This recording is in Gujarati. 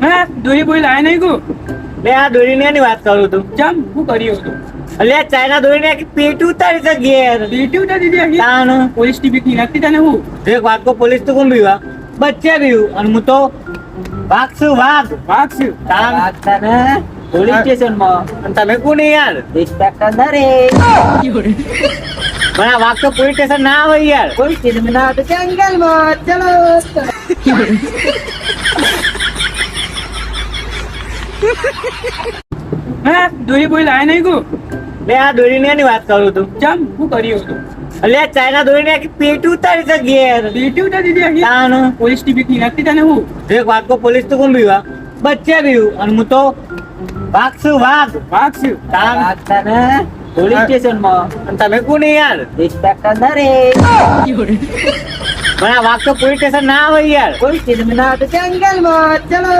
હા દોરી બોરી લાયા નહીં કો લે આ દોરીને એની વાત કરું તું. ચમ શું કર્યું હતું અલે આ ચાઇના દોરીને આખી પેટી ઉતારી છે ઘેર. પેટી ઉતારી દીધી આખી? તાણ પોલીસ ટીપી ની નાખતી તને હું એક વાત કો પોલીસ તો કોણ બીવા બચ્ચે બીવું અને હું તો વાઘ છું વાઘ. ભાગશું તાણ તને પોલીસ સ્ટેશનમાં અને તમે કોણ યાર? ઇન્સ્પેક્ટર નરે પણ આ વાઘ તો પોલીસ સ્ટેશન ના આવે યાર. પોલીસ સ્ટેશન ના તો જંગલમાં ચલો હા દોરી બોરી લાયા નહીં કો લે આ દોરીને એની વાત કરું તું. ચમ શું કર્યું હતું અલે આ ચાઇના દોરીને આખી પેટી ઉતારી છે ઘેર. પેટી ઉતારી દીધી આખી? તાણ પોલીસ ટીપી ની નાખતી તને હું એક વાત કો પોલીસ તો કોણ બીવા બચ્ચે બીવું અને હું તો વાઘ છું વાઘ. ભાગશું તાણ તને પોલીસ સ્ટેશનમાં અને તમે કોણ યાર? ઇન્સ્પેક્ટર નરે પણ આ વાઘ તો પોલીસ સ્ટેશન ના આવે યાર. પોલીસ સ્ટેશન ના તો જંગલમાં ચલો